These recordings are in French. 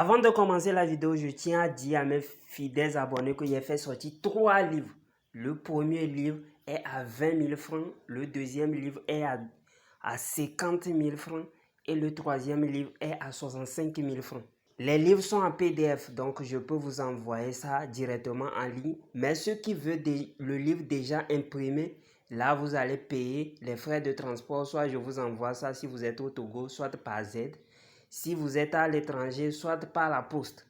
Avant de commencer la vidéo, je tiens à dire à mes fidèles abonnés que j'ai fait sortir 3 livres. Le premier livre est à 20 000 francs, le deuxième livre est à 50 000 francs et le troisième livre est à 65 000 francs. Les livres sont en PDF, donc je peux vous envoyer ça directement en ligne. Mais ceux qui veulent le livre déjà imprimé, là vous allez payer les frais de transport. Soit je vous envoie ça si vous êtes au Togo, soit par Z. Si vous êtes à l'étranger, soit par la poste.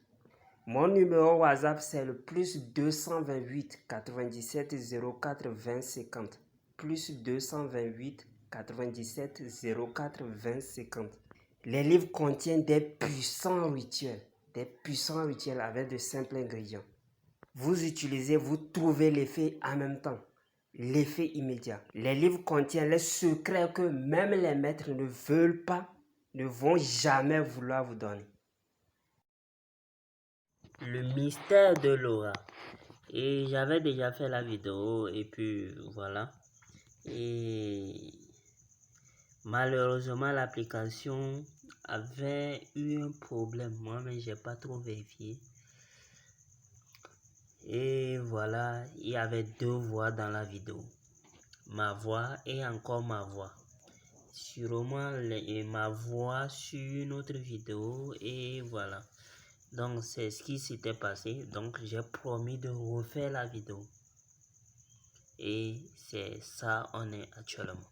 Mon numéro WhatsApp, c'est le +228 97 04 20 50. +228 97 04 20 50. Les livres contiennent des puissants rituels avec de simples ingrédients. Vous utilisez, vous trouvez l'effet en même temps, l'effet immédiat. Les livres contiennent les secrets que même les maîtres ne veulent pas, ne vont jamais vouloir vous donner. Le mystère de Laura. Et j'avais déjà fait la vidéo et puis voilà. Et malheureusement l'application avait eu un problème. Moi-même j'ai pas trop vérifié. Et voilà, il y avait 2 voix dans la vidéo. Ma voix et encore ma voix. Sûrement ma voix sur une autre vidéo et voilà. Donc c'est ce qui s'était passé. Donc j'ai promis de refaire la vidéo. Et c'est ça on est actuellement.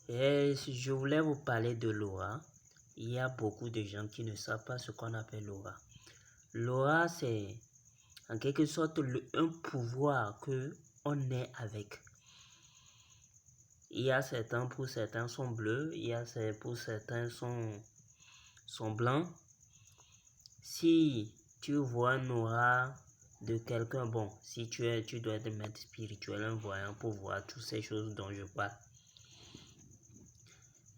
Et je voulais vous parler de l'aura. Il y a beaucoup de gens qui ne savent pas ce qu'on appelle l'aura. L'aura c'est en quelque sorte un pouvoir que on est avec. Il y a certains, pour certains sont bleus, pour certains sont blancs. Si tu vois une aura de quelqu'un, bon, si tu dois être maître spirituel, un voyant pour voir toutes ces choses dont je parle.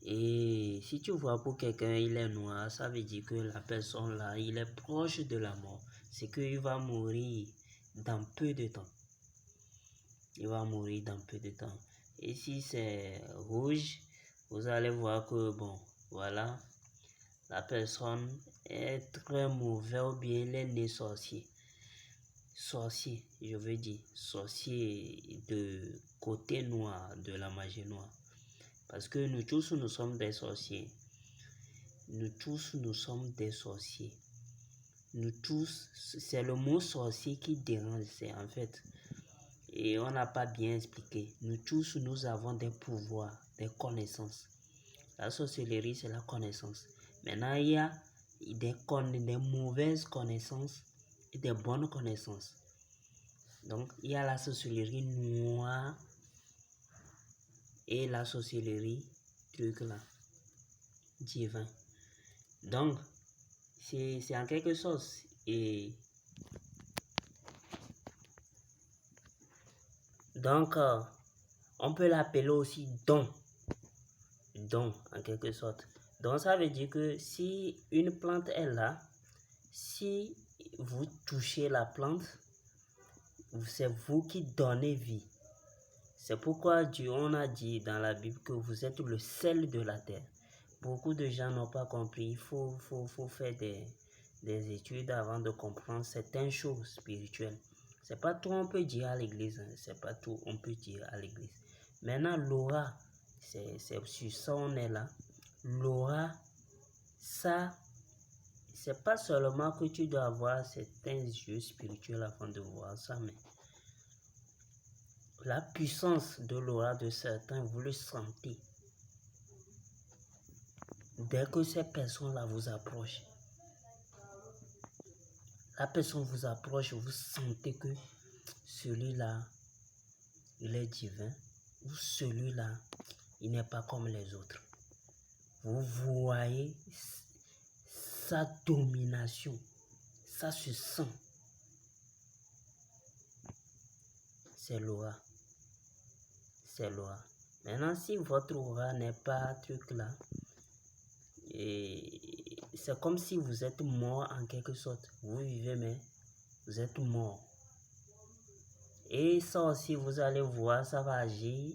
Et si tu vois pour quelqu'un, il est noir, ça veut dire que la personne là, il est proche de la mort. C'est qu'il va mourir dans peu de temps. Il va mourir dans peu de temps. Et si c'est rouge, vous allez voir que, bon, voilà, la personne est très mauvaise ou bien il est né sorcier. Sorcier, je veux dire, sorcier de côté noir, de la magie noire. Parce que nous tous, nous sommes des sorciers. Nous tous, nous sommes des sorciers. Nous tous, c'est le mot sorcier qui dérange, c'est en fait. Et on n'a pas bien expliqué. Nous tous, nous avons des pouvoirs, des connaissances. La sorcellerie, c'est la connaissance. Maintenant, il y a des mauvaises connaissances et des bonnes connaissances. Donc, il y a la sorcellerie noire et la sorcellerie truc là, divin. Donc, c'est en quelque sorte. Et donc, on peut l'appeler aussi don. Don, en quelque sorte. Donc, ça veut dire que si une plante est là, si vous touchez la plante, c'est vous qui donnez vie. C'est pourquoi on a dit dans la Bible que vous êtes le sel de la terre. Beaucoup de gens n'ont pas compris. Il faut faire des études avant de comprendre certaines choses spirituelles. C'est pas tout on peut dire à l'église. Hein. C'est pas tout on peut dire à l'église. Maintenant, l'aura, c'est sur ça on est là. L'aura, ça, c'est pas seulement que tu dois avoir certains yeux spirituels avant de voir ça, mais la puissance de l'aura de certains, vous le sentez. Dès que ces personnes-là vous approchent, la personne vous approche, vous sentez que celui-là, il est divin, ou celui-là, il n'est pas comme les autres. Vous voyez sa domination, ça se sent. C'est l'aura. C'est l'aura. Maintenant, si votre aura n'est pas truc là, et c'est comme si vous êtes mort en quelque sorte. Vous vivez, mais vous êtes mort. Et ça aussi, vous allez voir, ça va agir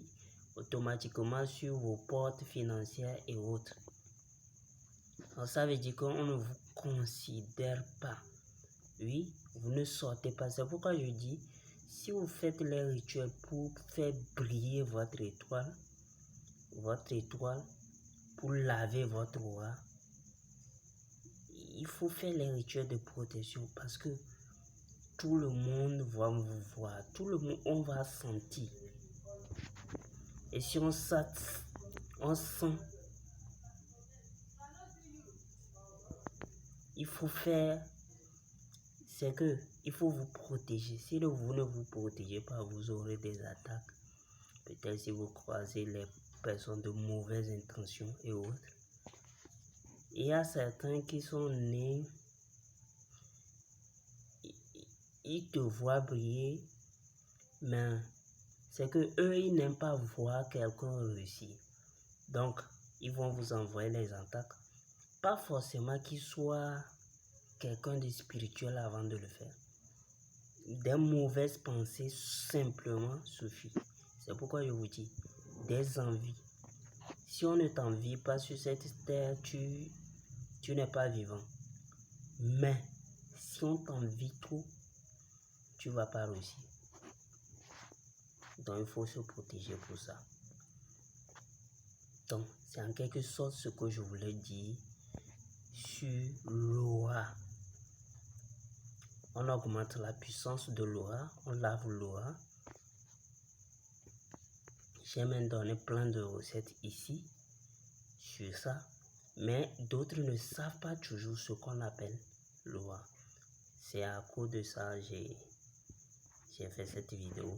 automatiquement sur vos portes financières et autres. Alors ça veut dire qu'on ne vous considère pas. Oui, vous ne sortez pas. C'est pourquoi je dis, si vous faites les rituels pour faire briller votre étoile, pour laver votre aura, il faut faire les rituels de protection parce que tout le monde va vous voir, tout le monde, on va sentir. Et si on sent, il faut faire, c'est que il faut vous protéger. Si vous ne vous protégez pas, vous aurez des attaques. Peut-être si vous croisez les personnes de mauvaises intentions et autres. Il y a certains qui sont nés, ils te voient briller, mais c'est que eux, ils n'aiment pas voir quelqu'un réussir. Donc, ils vont vous envoyer les attaques. Pas forcément qu'il soit quelqu'un de spirituel avant de le faire. Des mauvaises pensées simplement suffit. C'est pourquoi je vous dis, des envies. Si on ne t'envie pas sur cette terre, tu n'es pas vivant. Mais si on t'envie trop, tu ne vas pas réussir. Donc il faut se protéger pour ça. Donc c'est en quelque sorte ce que je voulais dire sur l'aura. On augmente la puissance de l'aura, on lave l'aura. J'ai même donné plein de recettes ici sur ça. Mais d'autres ne savent pas toujours ce qu'on appelle l'aura. C'est à cause de ça que j'ai fait cette vidéo.